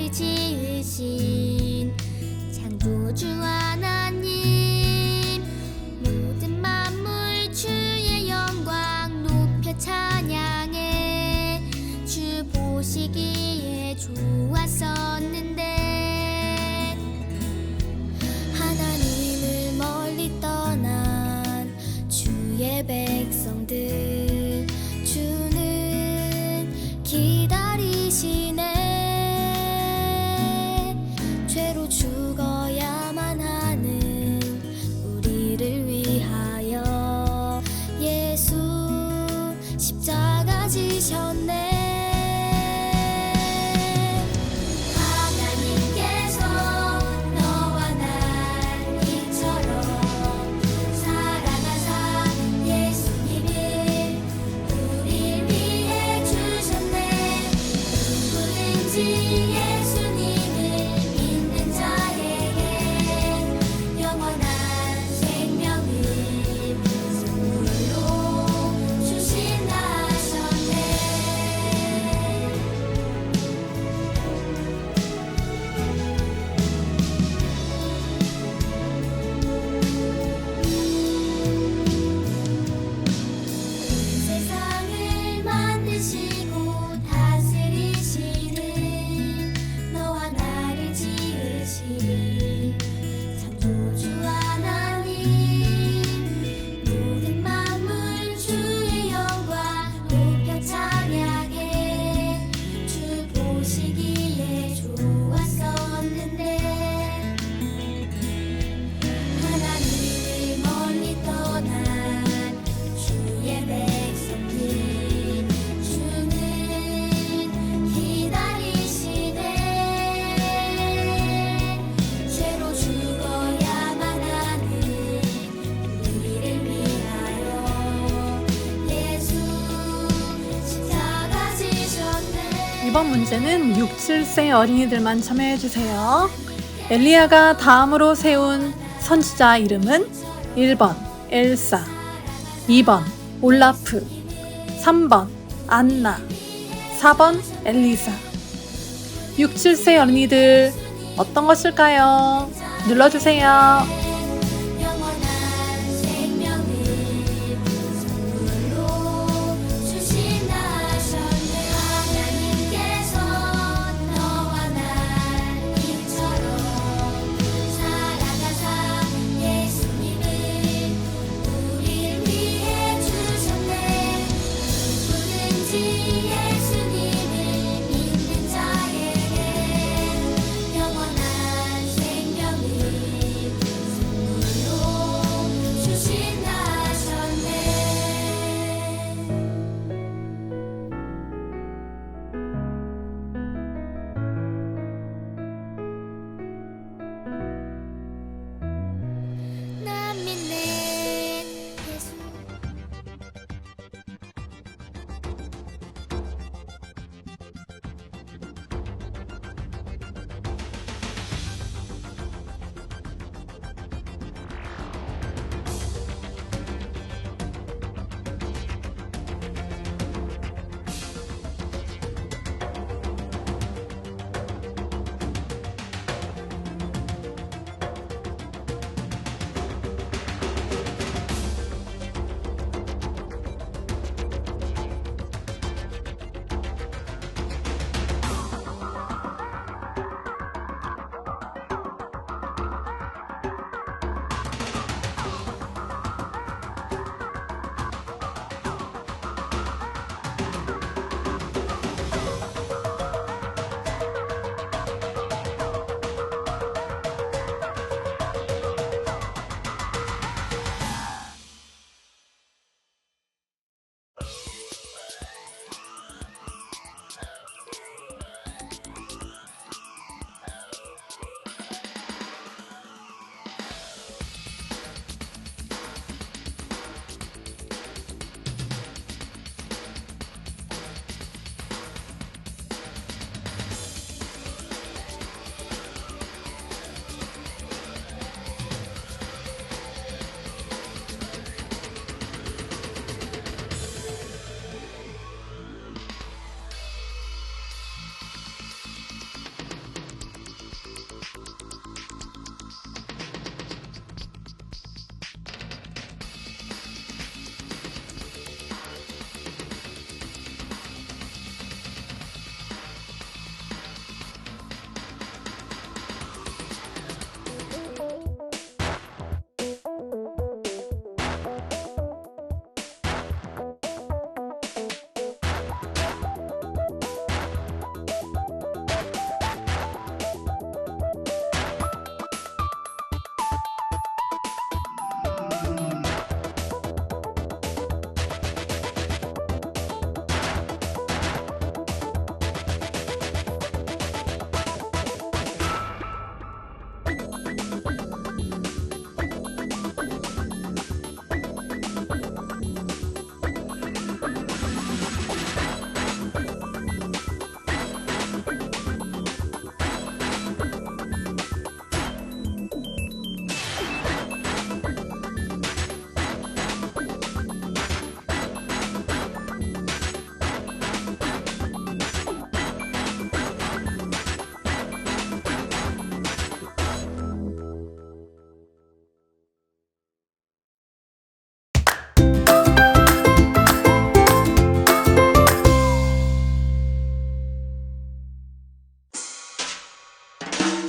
나를 지으신 창조주 하나님, 모든 만물 주의 영광 높여 찬양해. 주 보시기에 좋았었는데 하나님을 멀리 떠난 주의 백성들, 주는 기다리시네. 죄로 죽어야만 하는 우리를 위하여 예수 십자가 지셨네. 하나님께서 너와 날 이처럼 사랑하사 예수님을 우릴 위해 주셨네. 누구든지 예수님을 믿는 자에게 영원한 생명을 선물로 주신다 하셨네. 세상을 만드시고 다스리시는 너와 나를 지으신 창조주 하나님, 모든 만물 주의 영광 높여 찬양해. 주 보시기에 좋았었는데 하나님을 멀리 떠난 주의 백성들, 주는 기다리시네. 죄로 죽어야만 하는 우리를 위하여 예수 십자가 지셨네. 이번 문제는 6, 7세 어린이들만 참여해주세요. 엘리야가 다음으로 세운 선지자 이름은 1번 엘사, 2번 올라프, 3번 안나, 4번 엘리사. 6, 7세 어린이들 어떤 것일까요? 눌러주세요. 영원한 생명을 선물로 주신다 하셨네. 하나님께서 너와 날 이처럼 사랑하사 예수님을 우릴 위해 주셨네. 누구든지 예수님을 믿는 자에게 영원한 생명을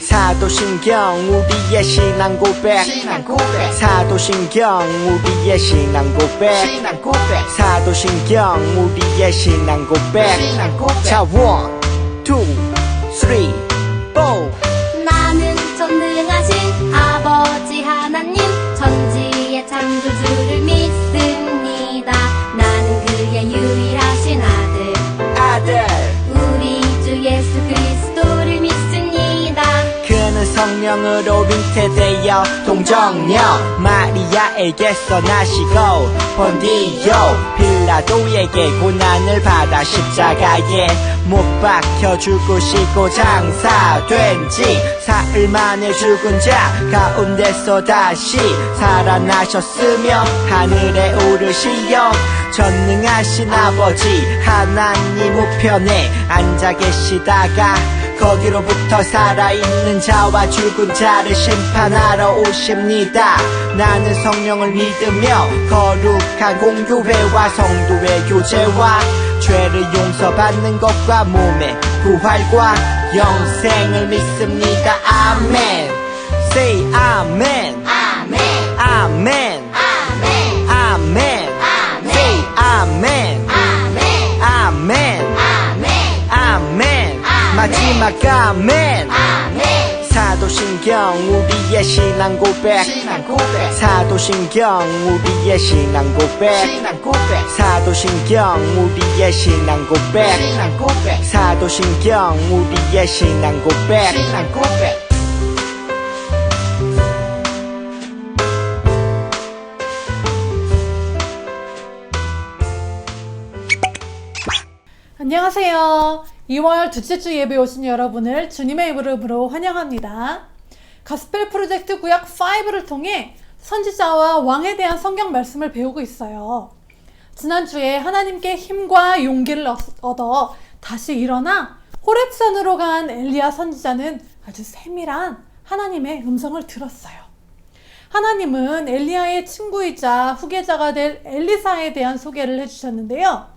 사도신경 우리의 신앙 고백 사도신경 우리의 신앙 고백 사도신경 우리의 신앙 고백 자 1, 2, 3, 4 나는 전능하신 아버지 하나님 천지의 창조주를 믿습니다. 나는 그의 유일하신 아들 우리 주 예수 그리스도를 믿습니다. 그는 성령으로 잉태되어 동정녀 마리아에게서 나시고 본디오 빌라도에게 고난을 받아 십자가에 못 박혀 죽으시고 장사된 지 사흘 만에 죽은 자 가운데서 다시 살아나셨으며 하늘에 오르시어 전능하신 아버지 하나님 우편에 앉아 계시다가 거기로부터 살아있는 자와 죽은 자를 심판하러 오십니다. 나는 성령을 믿으며 거룩한 공교회와 성도의 교제와 죄를 용서받는 것과 몸의 부활과 영생을 믿습니다. 아멘. Say 아멘. 아멘 아멘. 아멘 아멘. Say 아멘. 아멘 아멘. 아멘 아멘. 마지막 아멘. 아멘 사도신경 우리의 신앙 고백 사도신경 우리의 신앙 고백 사도신경 우리의 신앙 고백 사도신경 우리의 신앙 고백 안녕하세요. 2월 둘째 주 예배 오신 여러분을 주님의 이름으로 환영합니다. 가스펠 프로젝트 구약 5를 통해 선지자와 왕에 대한 성경 말씀을 배우고 있어요. 지난주에 하나님께 힘과 용기를 얻어 다시 일어나 호렙산으로 간 엘리야 선지자는 아주 세밀한 하나님의 음성을 들었어요. 하나님은 엘리야의 친구이자 후계자가 될 엘리사에 대한 소개를 해주셨는데요.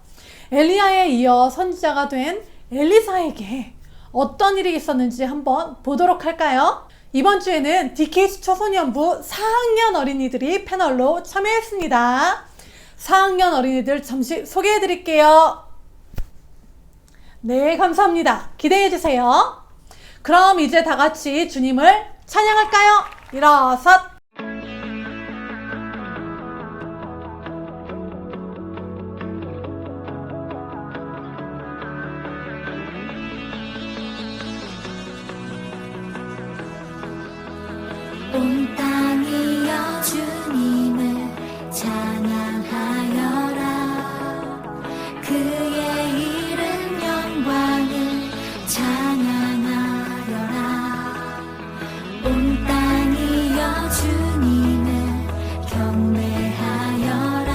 엘리야에 이어 선지자가 된 엘리사에게 어떤 일이 있었는지 한번 보도록 할까요? 이번 주에는 DKC 초소년부 4학년 어린이들이 패널로 참여했습니다. 4학년 어린이들 잠시 소개해 드릴게요. 네, 감사합니다. 기대해 주세요. 그럼 이제 다 같이 주님을 찬양할까요? 일어서 온 땅이여 주님을 찬양하여라. 그의 이름 영광을 찬양하여라. 온 땅이여 주님을 경배하여라.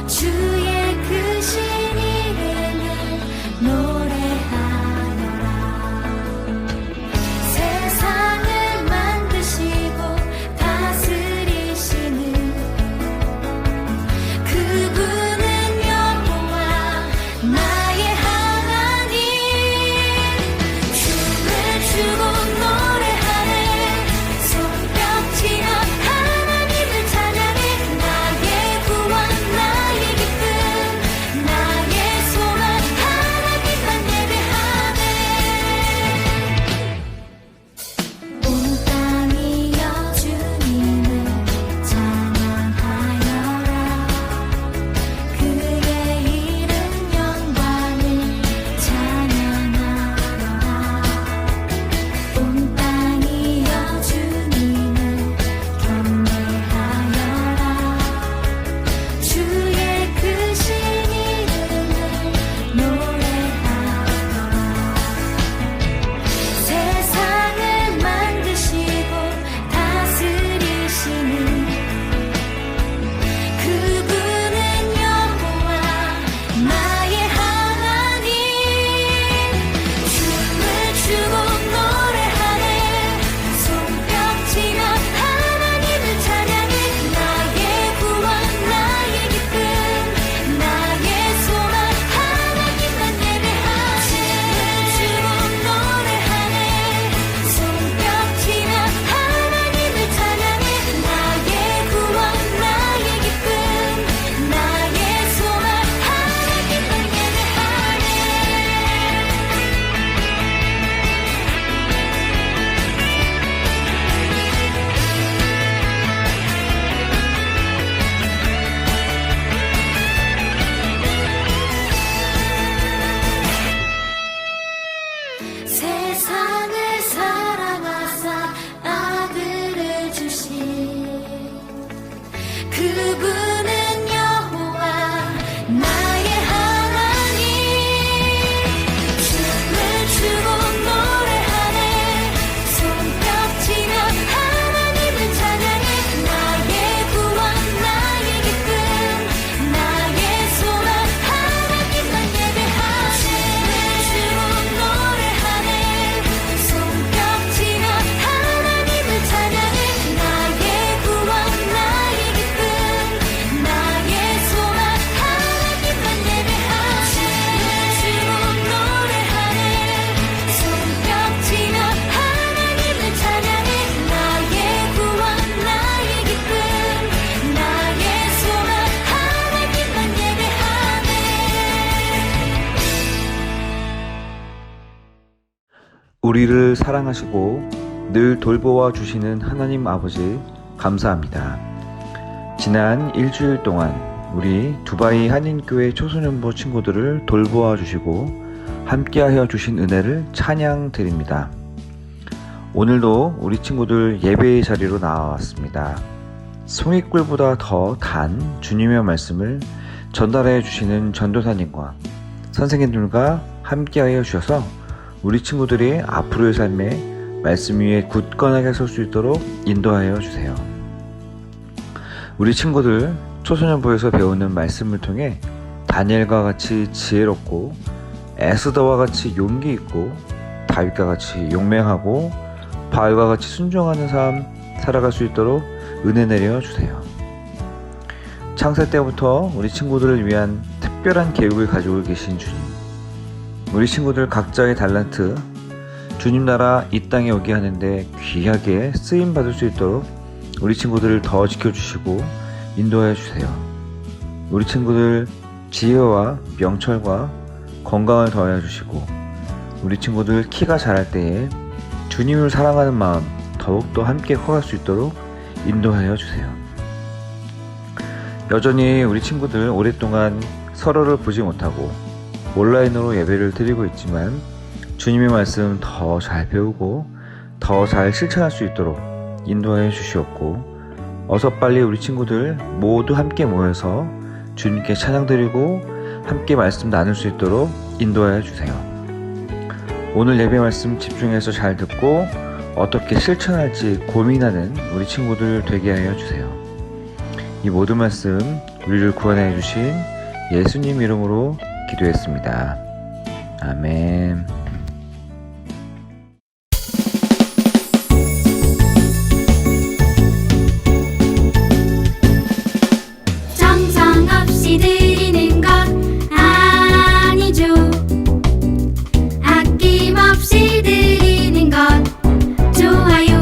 주의 크신 이름을 노래하여라. 세상을 만드신 우리를 사랑하시고 늘 돌보아 주시는 하나님 아버지 감사합니다. 지난 일주일 동안 우리 두바이 한인교회 초소년부 친구들을 돌보아 주시고 함께하여 주신 은혜를 찬양 드립니다. 오늘도 우리 친구들 예배의 자리로 나와왔습니다. 송이꿀보다 더 단 주님의 말씀을 전달해 주시는 전도사님과 선생님들과 함께하여 주셔서 우리 친구들이 앞으로의 삶에 말씀 위에 굳건하게 설 수 있도록 인도하여 주세요. 우리 친구들 초소년부에서 배우는 말씀을 통해 다니엘과 같이 지혜롭고 에스더와 같이 용기 있고 다윗과 같이 용맹하고 바알과 같이 순종하는 삶 살아갈 수 있도록 은혜 내려 주세요. 창세 때부터 우리 친구들을 위한 특별한 계획을 가지고 계신 주님, 우리 친구들 각자의 달란트, 주님 나라 이 땅에 오게 하는데 귀하게 쓰임 받을 수 있도록 우리 친구들을 더 지켜주시고 인도하여 주세요. 우리 친구들 지혜와 명철과 건강을 더하여 주시고 우리 친구들 키가 자랄 때에 주님을 사랑하는 마음 더욱더 함께 커갈 수 있도록 인도하여 주세요. 여전히 우리 친구들 오랫동안 서로를 보지 못하고 온라인으로 예배를 드리고 있지만 주님의 말씀 더 잘 배우고 더 잘 실천할 수 있도록 인도하여 주시옵고 어서 빨리 우리 친구들 모두 함께 모여서 주님께 찬양 드리고 함께 말씀 나눌 수 있도록 인도하여 주세요. 오늘 예배 말씀 집중해서 잘 듣고 어떻게 실천할지 고민하는 우리 친구들 되게 하여 주세요. 이 모든 말씀 우리를 구원해 주신 예수님 이름으로 기도했습니다. 아멘. 정성 없이 드리는 것 아니죠. 아낌없이 드리는 것 좋아요.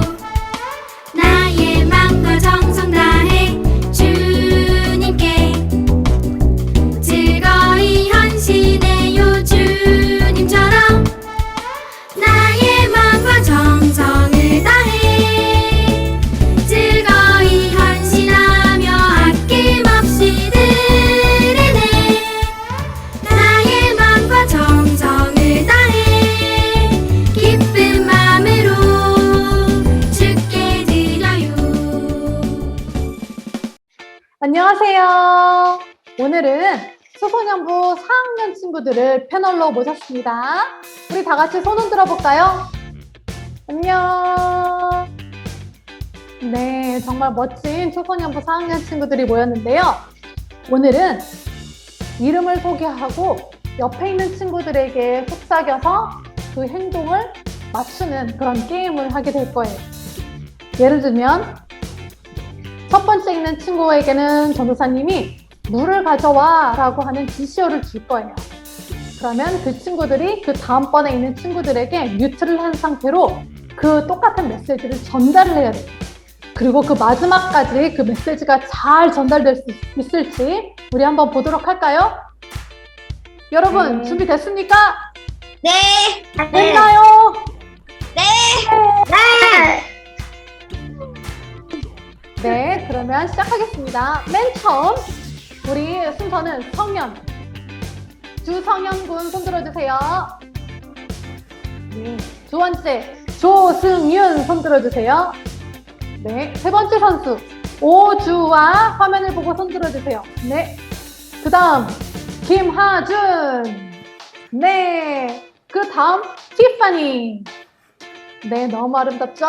나의 맘과 정성 다해 주님께 즐거이 헌신해요. 주님처럼 나의 맘과 정성을 다해 즐거이 헌신하며 아낌없이 드리네. 나의 맘과 정성을 다해 기쁜 마음으로 주께 드려요. 안녕하세요. 오늘은 초소년부 4학년 친구들을 패널로 모셨습니다. 우리 다 같이 손 흔들어 볼까요? 안녕. 네, 정말 멋진 초소년부 4학년 친구들이 모였는데요. 오늘은 이름을 소개하고 옆에 있는 친구들에게 속삭여서 그 행동을 맞추는 그런 게임을 하게 될 거예요. 예를 들면 첫 번째 있는 친구에게는 전도사님이 물을 가져와 라고 하는 지시어를 줄 거예요. 그러면 그 친구들이 그 다음번에 있는 친구들에게 뮤트를 한 상태로 그 똑같은 메시지를 전달을 해야 돼요. 그리고 그 마지막까지 그 메시지가 잘 전달될 수 있을지 우리 한번 보도록 할까요? 여러분 준비됐습니까? 네. 됐나요? 네. 네, 그러면 시작하겠습니다. 맨 처음 우리 순서는 성현, 주성현 군 손 들어주세요. 네, 두 번째 조승윤 손 들어주세요. 네, 세 번째 선수 오주아 화면을 보고 손 들어주세요. 네, 그 다음 김하준. 네, 그 다음 티파니. 네, 너무 아름답죠?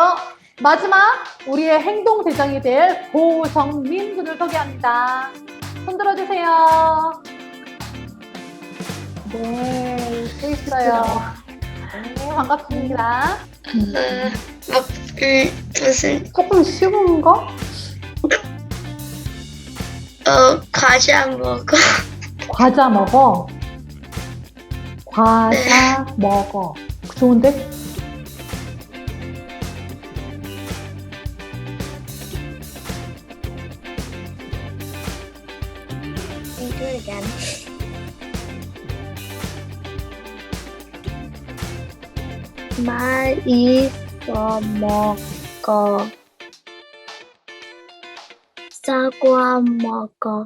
마지막 우리의 행동 대장이 될 고정민 군을 소개합니다. 손 들어주세요. 네, 또 있어요. 네, 반갑습니다. 무슨 조금 쉬운가? 과자 먹어. 과자 먹어. 과자 먹어. 좋은데? Do it again. 맛있어 먹어. 사과 먹어.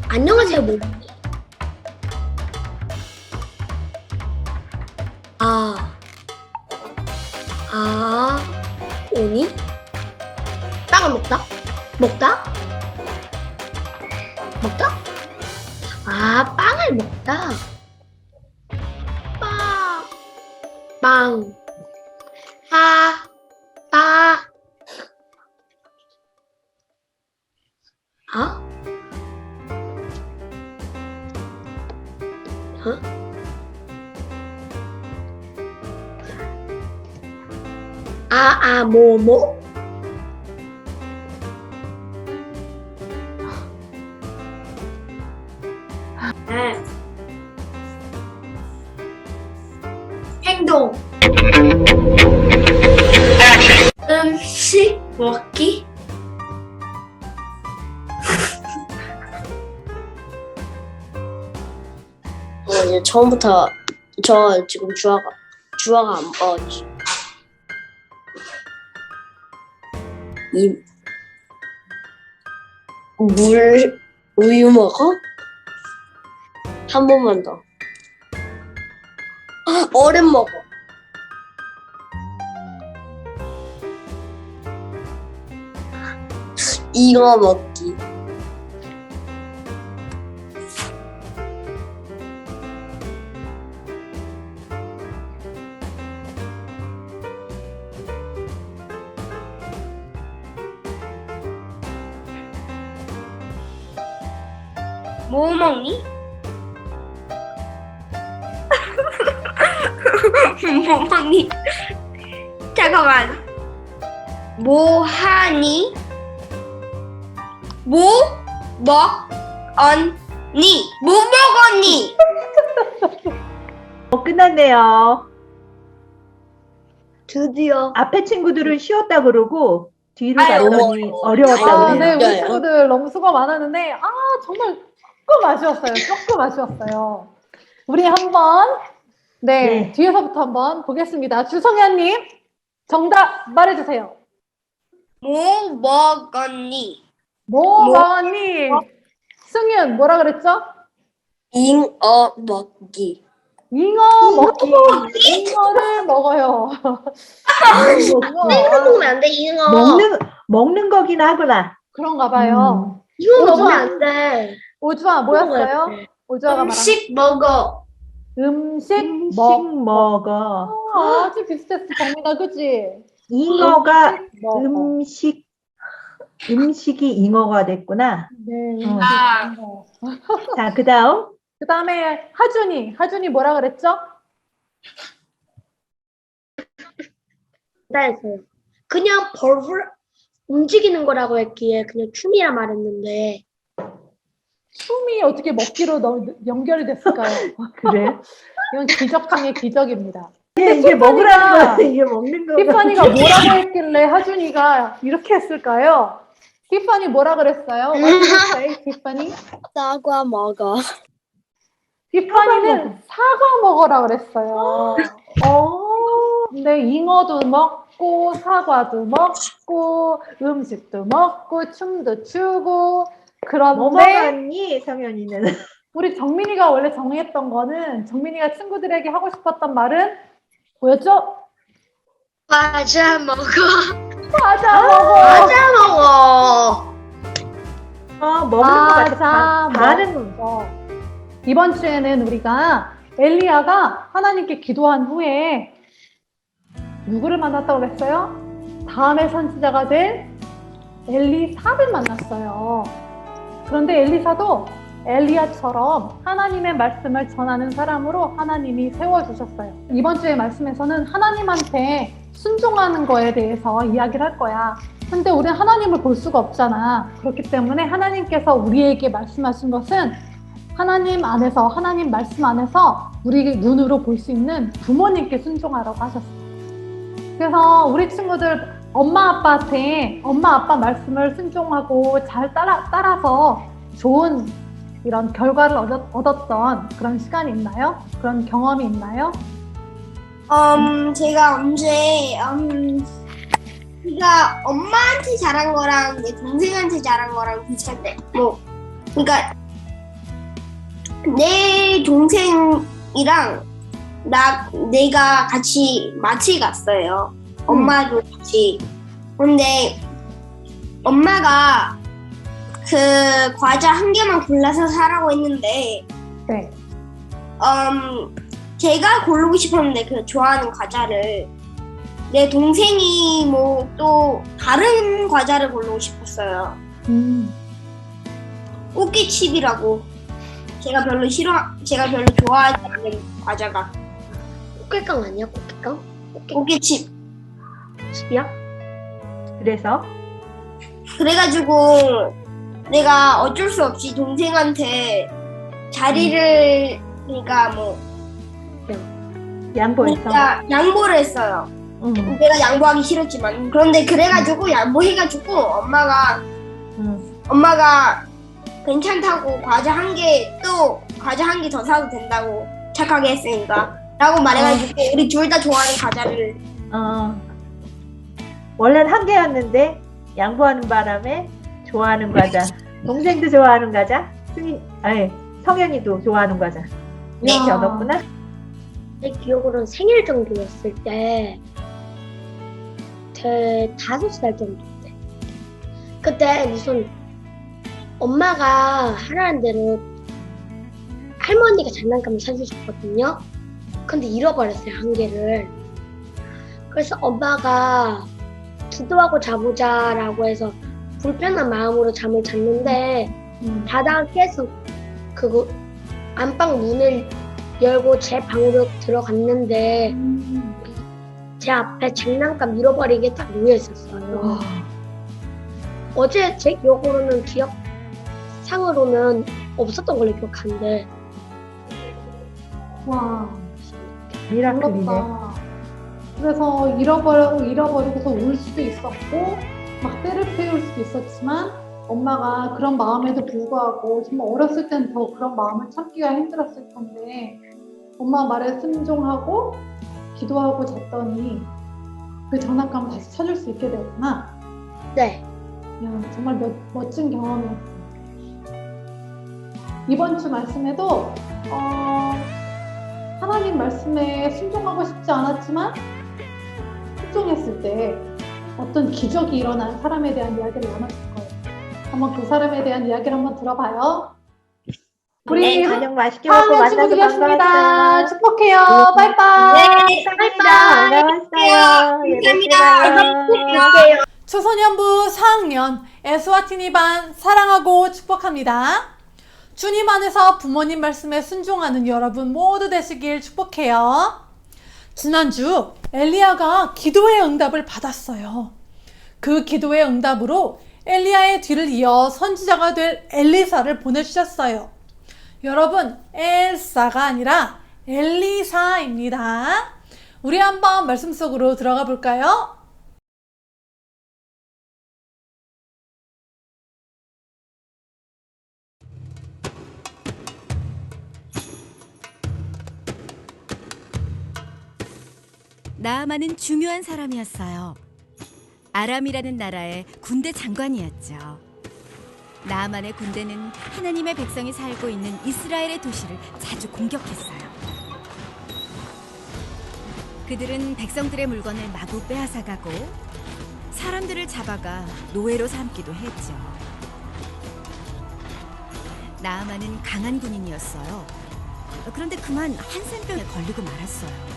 안녕하세요, 뭐. 오니? 빵을 먹다? 먹다? 먹다? 빵을 먹다. 빵. 뭐. 행동. 음식 먹기. 이제 처음부터 저 지금 주아가 안 빠졌지. 우유 먹어? 한 번만 더. 얼음 먹어. 잉어 먹기. 뭐 먹니? 뭐 먹니? 잠깐만. 뭐 하니? 뭐 먹었니? 뭐 먹었니? 끝났네요. 드디어. 앞에 친구들은 쉬웠다 그러고 뒤로 아유, 갔더니 어려워. 어려웠다고 네, 그래요. 우리 진짜요? 친구들 너무 수고 많았는데, 정말 조금 아쉬웠어요. 조금 아쉬웠어요. 우리 한번, 네. 뒤에서부터 한번 보겠습니다. 주성현님, 정답 말해주세요. 뭐 먹었니? 뭐 먹었니? 승윤, 뭐라 그랬죠? 잉어 먹기. 잉어 먹기. 잉어를 먹어요. 잉어 먹으면 안 돼, 잉어. 먹는 거긴 하구나. 그런가 봐요. 잉어 오주아. 먹으면 안 돼. 오주아, 뭐였어요? 오주아가 말한 음식 먹어. 음식 먹어. 아주 비슷했어, 정민아, 그치? 잉어가 먹어. 음식이 잉어가 됐구나. 네, 어. 음식. 자, 그다음 그 다음에 하준이 뭐라 그랬죠? 기다렸어요. 그냥 벌벌 움직이는 거라고 했기에 그냥 춤이라 말했는데. 춤이 어떻게 먹기로 연결이 됐을까요? 그래. 이건 기적 중의 기적입니다. 이게 먹으라는 거 이게 먹는 거. 티파니가 뭐라고 했길래 하준이가 이렇게 했을까요? 티파니 뭐라 그랬어요? What did you say, 티파니? 사과 먹어. 티파니는 사과 먹어라 그랬어요. 근데 잉어도 먹고 사과도 먹고 음식도 먹고 춤도 추고 뭐 그런데 먹었니, 성현이는? 우리 정민이가 원래 정했던 거는 정민이가 친구들에게 하고 싶었던 말은 뭐였죠? 과자 먹어. 과자 먹어. 과자 먹어. 먹는 거 같아. 반은 먹어. 이번 주에는 우리가 엘리야가 하나님께 기도한 후에 누구를 만났다고 그랬어요? 다음의 선지자가 될 엘리사를 만났어요. 그런데 엘리사도 엘리야처럼 하나님의 말씀을 전하는 사람으로 하나님이 세워주셨어요. 이번 주의 말씀에서는 하나님한테 순종하는 거에 대해서 이야기를 할 거야. 근데 우리는 하나님을 볼 수가 없잖아. 그렇기 때문에 하나님께서 우리에게 말씀하신 것은 하나님 안에서, 하나님 말씀 안에서 우리 눈으로 볼 수 있는 부모님께 순종하라고 하셨어요. 그래서 우리 친구들 엄마 아빠한테 엄마 아빠 말씀을 순종하고 잘 따라서 좋은 이런 결과를 얻었던 그런 시간이 있나요? 그런 경험이 있나요? 제가 언제, 제가 엄마한테 잘한 거랑 내 동생한테 잘한 거랑 비슷한데, 뭐, 그러니까 내 동생이랑 내가 같이 마트 갔어요. 엄마도 같이. 근데 엄마가 그 과자 한 개만 골라서 사라고 했는데, 네. 제가 고르고 싶었는데 그 좋아하는 과자를 내 동생이 뭐 또 다른 과자를 고르고 싶었어요. 꽃게칩이라고 제가 별로 좋아하지 않는 과자가 꽃게깡 아니야? 꽃게깡? 꽃게칩. 집이야? 그래서 그래가지고 내가 어쩔 수 없이 동생한테 자리를 그러니까 뭐 양보했어. 진짜 양보를 했어요. 내가 양보하기 싫었지만 그런데 그래가지고 양보해가지고 엄마가 괜찮다고 과자 한 개 더 사도 된다고 착하게 했으니까 라고 말해가지고 우리 둘 다 좋아하는 과자를 원래는 한 개였는데 양보하는 바람에 좋아하는 과자. 동생도 좋아하는 과자. 성현이도 좋아하는 과자. 이렇게 야. 얻었구나. 내 기억으로는 생일 정도였을 때, 제 5살 정도 때. 그때 무슨 엄마가 하라는 대로 할머니가 장난감을 사주셨거든요. 근데 잃어버렸어요, 한 개를. 그래서 엄마가 기도하고 자보자라고 해서 불편한 마음으로 잠을 잤는데 자다가 깨서 그거 안방 문을 열고 제 방으로 들어갔는데 제 앞에 장난감 잃어버리게 딱 놓여 있었어요. 어제 제 기억으로는 기억상으로는 없었던 걸로 기억하는데 와, 미라클이네. 부럽다. 그래서 잃어버리고서 울 수도 있었고 막 때를 피울 수도 있었지만 엄마가 그런 마음에도 불구하고 정말 어렸을 땐 더 그런 마음을 참기가 힘들었을 텐데 엄마 말에 순종하고 기도하고 잤더니 그 장난감을 다시 찾을 수 있게 되었구나. 네. 야, 정말 멋진 경험이었어요. 이번 주 말씀에도 하나님 말씀에 순종하고 싶지 않았지만 순종했을 때 어떤 기적이 일어난 사람에 대한 이야기를 나눴을 거예요. 한번 그 사람에 대한 이야기를 한번 들어봐요. 우리 저녁 맛있게 먹고 4학년 만나서 친구들이었습니다. 반가웠어요. 축복해요. 빠이빠이. 반가웠어요. 감사합니다. 초소년부 4학년 에스와티니 반 사랑하고 축복합니다. 주님 안에서 부모님 말씀에 순종하는 여러분 모두 되시길 축복해요. 지난주 엘리야가 기도의 응답을 받았어요. 그 기도의 응답으로 엘리야의 뒤를 이어 선지자가 될 엘리사를 보내주셨어요. 여러분, 엘사가 아니라 엘리사입니다. 우리 한번 말씀 속으로 들어가 볼까요? 나아만은 중요한 사람이었어요. 아람이라는 나라의 군대 장관이었죠. 나아만의 군대는 하나님의 백성이 살고 있는 이스라엘의 도시를 자주 공격했어요. 그들은 백성들의 물건을 마구 빼앗아가고 사람들을 잡아가 노예로 삼기도 했죠. 나아만은 강한 군인이었어요. 그런데 그만 한센병에 걸리고 말았어요.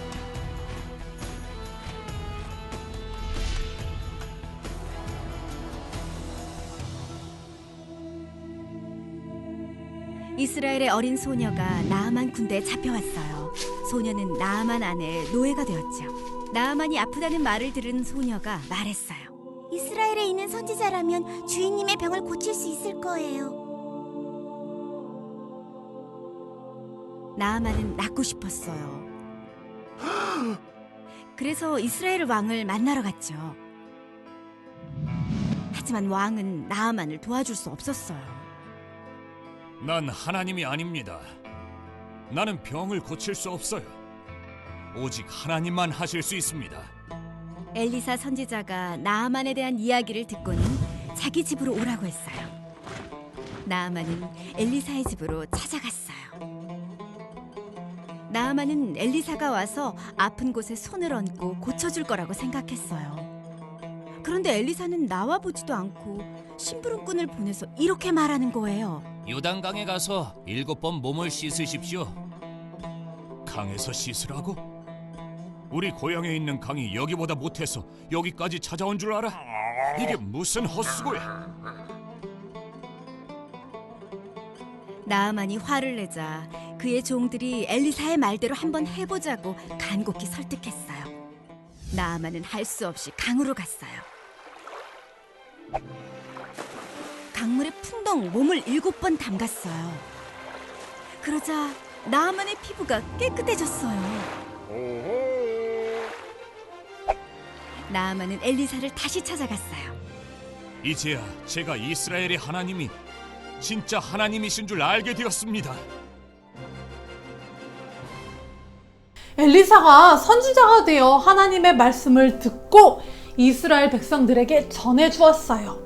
이스라엘의 어린 소녀가 나아만 군대에 잡혀왔어요. 소녀는 나아만 아내의 노예가 되었죠. 나아만이 아프다는 말을 들은 소녀가 말했어요. 이스라엘에 있는 선지자라면 주인님의 병을 고칠 수 있을 거예요. 나아만은 낫고 싶었어요. 그래서 이스라엘 왕을 만나러 갔죠. 하지만 왕은 나아만을 도와줄 수 없었어요. 난 하나님이 아닙니다. 나는 병을 고칠 수 없어요. 오직 하나님만 하실 수 있습니다. 엘리사 선지자가 나아만에 대한 이야기를 듣고는 자기 집으로 오라고 했어요. 나아만은 엘리사의 집으로 찾아갔어요. 나아만은 엘리사가 와서 아픈 곳에 손을 얹고 고쳐줄 거라고 생각했어요. 그런데 엘리사는 나와보지도 않고 심부름꾼을 보내서 이렇게 말하는 거예요. 요단강에 가서 7번 몸을 씻으십시오. 강에서 씻으라고? 우리 고향에 있는 강이 여기보다 못해서 여기까지 찾아온 줄 알아? 이게 무슨 헛수고야? 나아만이 화를 내자 그의 종들이 엘리사의 말대로 한번 해보자고 간곡히 설득했어요. 나아만은 할 수 없이 강으로 갔어요. 강물에 풍덩 몸을 7번 담갔어요. 그러자 나아만의 피부가 깨끗해졌어요. 나아만은 엘리사를 다시 찾아갔어요. 이제야 제가 이스라엘의 하나님이 진짜 하나님이신 줄 알게 되었습니다. 엘리사가 선지자가 되어 하나님의 말씀을 듣고 이스라엘 백성들에게 전해주었어요.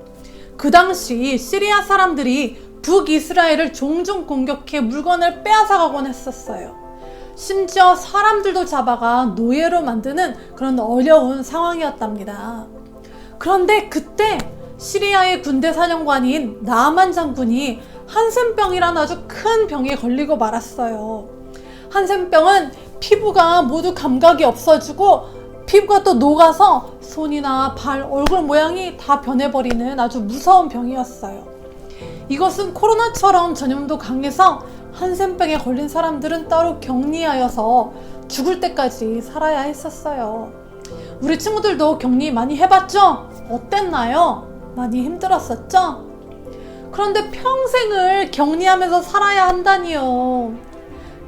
그 당시 시리아 사람들이 북이스라엘을 종종 공격해 물건을 빼앗아가곤 했었어요. 심지어 사람들도 잡아가 노예로 만드는 그런 어려운 상황이었답니다. 그런데 그때 시리아의 군대 사령관인 나아만 장군이 한센병이란 아주 큰 병에 걸리고 말았어요. 한센병은 피부가 모두 감각이 없어지고 피부가 또 녹아서 손이나 발, 얼굴 모양이 다 변해버리는 아주 무서운 병이었어요. 이것은 코로나처럼 전염도 강해서 한센병에 걸린 사람들은 따로 격리하여서 죽을 때까지 살아야 했었어요. 우리 친구들도 격리 많이 해봤죠? 어땠나요? 많이 힘들었었죠? 그런데 평생을 격리하면서 살아야 한다니요.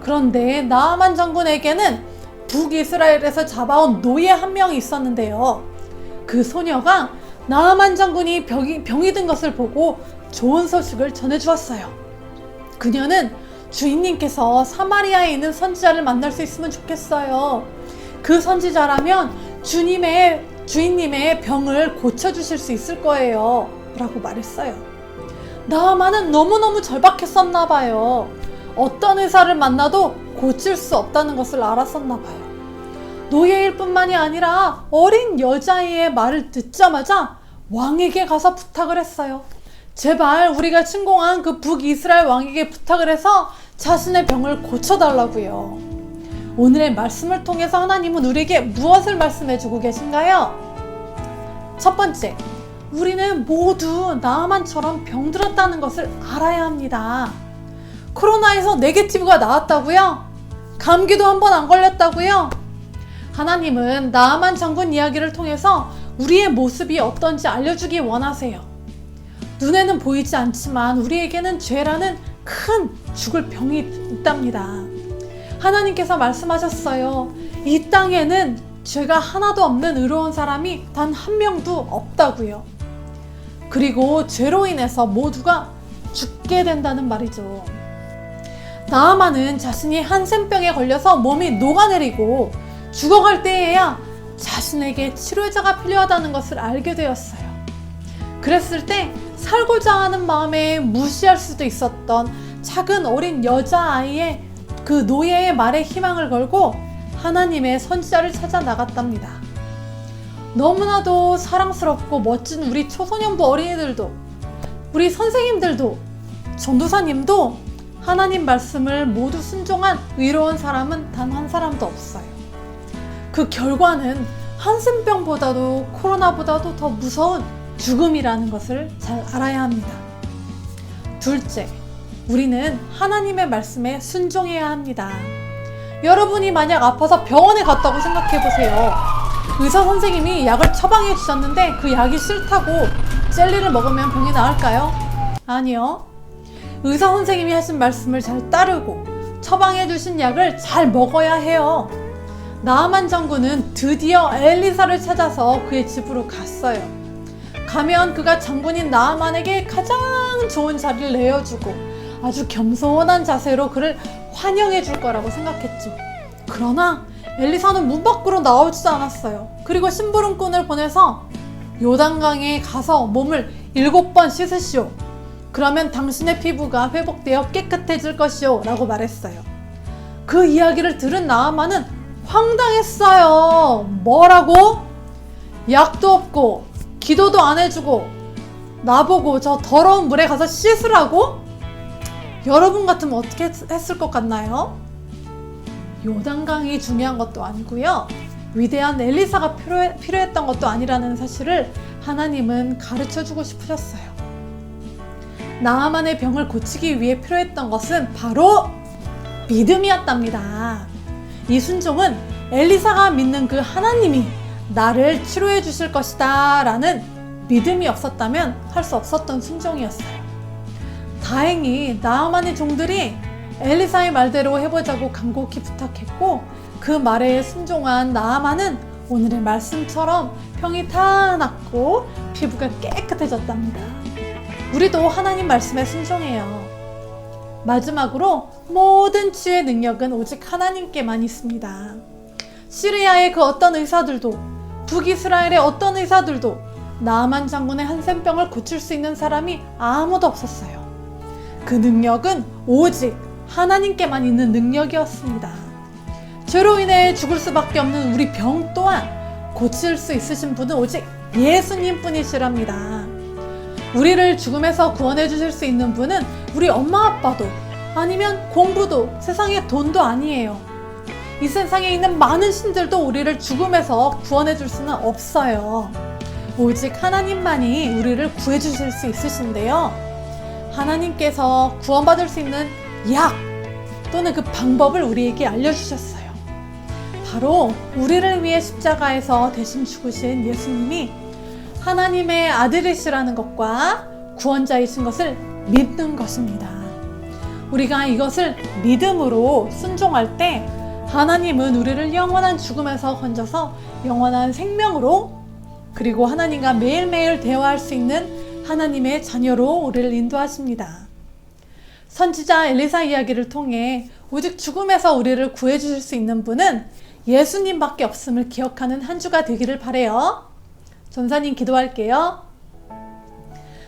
그런데 나아만 장군에게는 북이스라엘에서 잡아온 노예 한 명이 있었는데요. 그 소녀가 나아만 장군이 병이 든 것을 보고 좋은 소식을 전해주었어요. 그녀는 주인님께서 사마리아에 있는 선지자를 만날 수 있으면 좋겠어요. 그 선지자라면 주인님의 병을 고쳐주실 수 있을 거예요. 라고 말했어요. 나아만은 너무너무 절박했었나 봐요. 어떤 의사를 만나도 고칠 수 없다는 것을 알았었나 봐요. 노예일 뿐만이 아니라 어린 여자아이의 말을 듣자마자 왕에게 가서 부탁을 했어요. 제발 우리가 침공한 그 북이스라엘 왕에게 부탁을 해서 자신의 병을 고쳐달라고요. 오늘의 말씀을 통해서 하나님은 우리에게 무엇을 말씀해주고 계신가요? 첫 번째, 우리는 모두 나아만처럼 병들었다는 것을 알아야 합니다. 코로나에서 네게티브가 나왔다고요? 감기도 한 번 안 걸렸다고요? 하나님은 나아만 장군 이야기를 통해서 우리의 모습이 어떤지 알려주기 원하세요. 눈에는 보이지 않지만 우리에게는 죄라는 큰 죽을 병이 있답니다. 하나님께서 말씀하셨어요. 이 땅에는 죄가 하나도 없는 의로운 사람이 단 한 명도 없다고요. 그리고 죄로 인해서 모두가 죽게 된다는 말이죠. 나아만은 자신이 한센병에 걸려서 몸이 녹아내리고 죽어갈 때에야 자신에게 치료자가 필요하다는 것을 알게 되었어요. 그랬을 때 살고자 하는 마음에 무시할 수도 있었던 작은 어린 여자아이의 그 노예의 말에 희망을 걸고 하나님의 선지자를 찾아 나갔답니다. 너무나도 사랑스럽고 멋진 우리 초소년부 어린이들도, 우리 선생님들도, 전도사님도 하나님 말씀을 모두 순종한 의로운 사람은 단 한 사람도 없어요. 그 결과는 한센병보다도 코로나보다도 더 무서운 죽음이라는 것을 잘 알아야 합니다. 둘째, 우리는 하나님의 말씀에 순종해야 합니다. 여러분이 만약 아파서 병원에 갔다고 생각해보세요. 의사 선생님이 약을 처방해 주셨는데 그 약이 싫다고 젤리를 먹으면 병이 나을까요? 아니요. 의사 선생님이 하신 말씀을 잘 따르고 처방해 주신 약을 잘 먹어야 해요. 나아만 장군은 드디어 엘리사를 찾아서 그의 집으로 갔어요. 가면 그가 장군인 나아만에게 가장 좋은 자리를 내어주고 아주 겸손한 자세로 그를 환영해 줄 거라고 생각했죠. 그러나 엘리사는 문 밖으로 나오지도 않았어요. 그리고 심부름꾼을 보내서 요단강에 가서 몸을 7번 씻으시오. 그러면 당신의 피부가 회복되어 깨끗해질 것이오 라고 말했어요. 그 이야기를 들은 나아만은 황당했어요. 뭐라고? 약도 없고 기도도 안 해주고 나보고 저 더러운 물에 가서 씻으라고? 여러분 같으면 어떻게 했을 것 같나요? 요단강이 중요한 것도 아니고요. 위대한 엘리사가 필요했던 것도 아니라는 사실을 하나님은 가르쳐주고 싶으셨어요. 나아만의 병을 고치기 위해 필요했던 것은 바로 믿음이었답니다. 이 순종은 엘리사가 믿는 그 하나님이 나를 치료해 주실 것이다 라는 믿음이 없었다면 할 수 없었던 순종이었어요. 다행히 나아만의 종들이 엘리사의 말대로 해보자고 간곡히 부탁했고 그 말에 순종한 나아만은 오늘의 말씀처럼 병이 다 낫고 피부가 깨끗해졌답니다. 우리도 하나님 말씀에 순종해요. 마지막으로 모든 치유의 능력은 오직 하나님께만 있습니다. 시리아의 그 어떤 의사들도 북이스라엘의 어떤 의사들도 나아만 장군의 한센병을 고칠 수 있는 사람이 아무도 없었어요. 그 능력은 오직 하나님께만 있는 능력이었습니다. 죄로 인해 죽을 수밖에 없는 우리 병 또한 고칠 수 있으신 분은 오직 예수님 뿐이시랍니다. 우리를 죽음에서 구원해 주실 수 있는 분은 우리 엄마 아빠도 아니면 공부도 세상의 돈도 아니에요. 이 세상에 있는 많은 신들도 우리를 죽음에서 구원해 줄 수는 없어요. 오직 하나님만이 우리를 구해 주실 수 있으신데요. 하나님께서 구원받을 수 있는 약 또는 그 방법을 우리에게 알려주셨어요. 바로 우리를 위해 십자가에서 대신 죽으신 예수님이 하나님의 아들이시라는 것과 구원자이신 것을 믿는 것입니다. 우리가 이것을 믿음으로 순종할 때 하나님은 우리를 영원한 죽음에서 건져서 영원한 생명으로 그리고 하나님과 매일매일 대화할 수 있는 하나님의 자녀로 우리를 인도하십니다. 선지자 엘리사 이야기를 통해 오직 죽음에서 우리를 구해주실 수 있는 분은 예수님밖에 없음을 기억하는 한 주가 되기를 바라요. 전사님 기도할게요.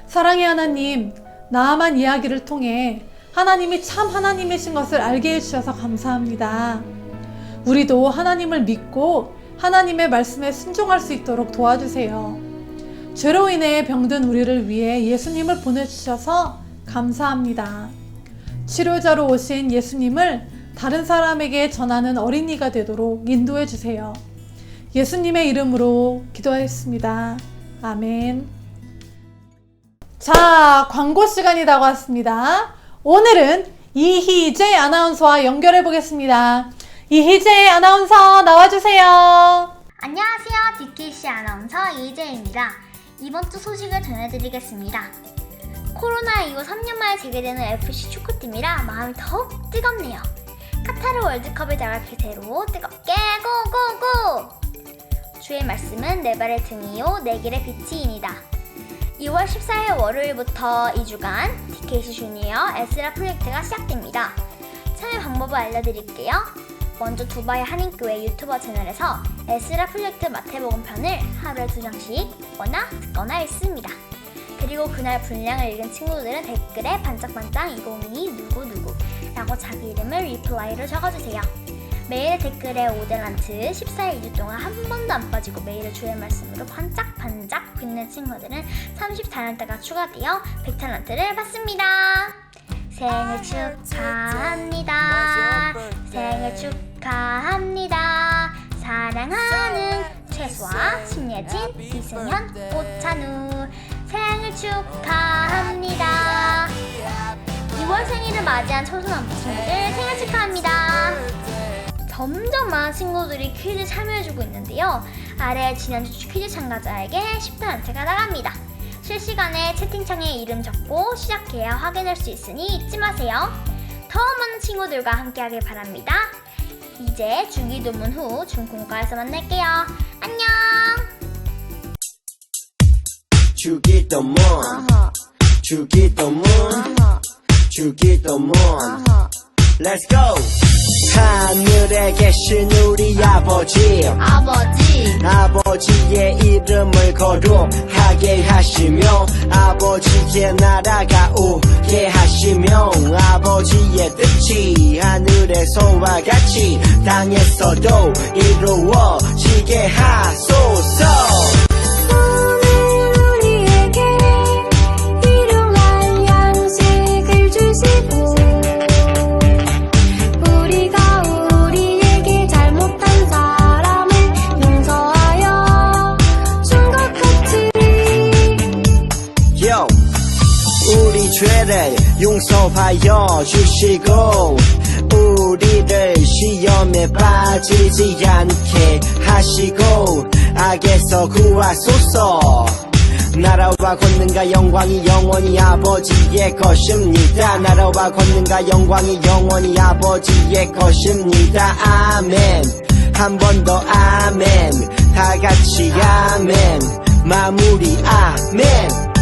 사랑의 하나님, 나아만 이야기를 통해 하나님이 참 하나님이신 것을 알게 해주셔서 감사합니다. 우리도 하나님을 믿고 하나님의 말씀에 순종할 수 있도록 도와주세요. 죄로 인해 병든 우리를 위해 예수님을 보내주셔서 감사합니다. 치료자로 오신 예수님을 다른 사람에게 전하는 어린이가 되도록 인도해 주세요. 예수님의 이름으로 기도하였습니다. 아멘. 자, 광고 시간이 다가왔습니다. 오늘은 이희재 아나운서와 연결해 보겠습니다. 이희재 아나운서 나와주세요. 안녕하세요. DKC 아나운서 이희재입니다. 이번 주 소식을 전해드리겠습니다. 코로나 이후 3년 만에 재개되는 FC 축구팀이라 마음이 더욱 뜨겁네요. 카타르 월드컵을 나갈 기세로 뜨겁게 고고고! 주의 말씀은 내 발의 등이요 내 길의 빛이이니다. 2월 14일 월요일부터 2주간 DKC 주니어 에스라 프로젝트가 시작됩니다. 참여 방법을 알려드릴게요. 먼저 두바이 한인교회 유튜버 채널에서 에스라 프로젝트 마태복음 편을 하루에 2장씩 보거나 듣거나 읽습니다. 그리고 그날 분량을 읽은 친구들은 댓글에 반짝반짝 2022 누구누구 라고 자기 이름을 리플라이로 적어주세요. 메일의 댓글에 5달란트 14일 2주 동안 한 번도 안 빠지고 매일을 주의 말씀으로 반짝반짝 빛낸 친구들은 34달란트가 추가되어 100달란트를 받습니다. 생일 축하합니다. 생일 축하합니다. 사랑하는 최수아, 심예진, 이승현, 오찬우 생일 축하합니다. 2월 생일을 맞이한 초등학교 친구들 생일 축하합니다. 점점 많은 친구들이 퀴즈 참여해주고 있는데요. 아래 지난주 퀴즈 참가자에게 10달란트가 나갑니다. 실시간에 채팅창에 이름 적고 시작해야 확인할 수 있으니 잊지 마세요. 더 많은 친구들과 함께하길 바랍니다. 이제 주기도문 후 중공과에서 만날게요. 안녕. 주기도문 주기도문 주기도 문 Let's go 하늘에 계신 우리 아버지 아버지의 이름을 거룩하게 하시며 아버지의 나라가 오게 하시며 아버지의 뜻이 하늘에서와 같이 땅에서도 이루어지게 하소서 우리에게 일용할 양식을 주시고 우리가 우리에게 잘못한 사람을 용서하여 준 것 같이 Yo, 우리 죄를 용서하여 주시고 우리를 시험에 빠지지 않게 하시고 악에서 구하소서 나라와 권능과 영광이 영원히 아버지의 것입니다 나라와 권능과 영광이 영원히 아버지의 것입니다 아멘 한 번 더 아멘 다 같이 아멘 마무리 아멘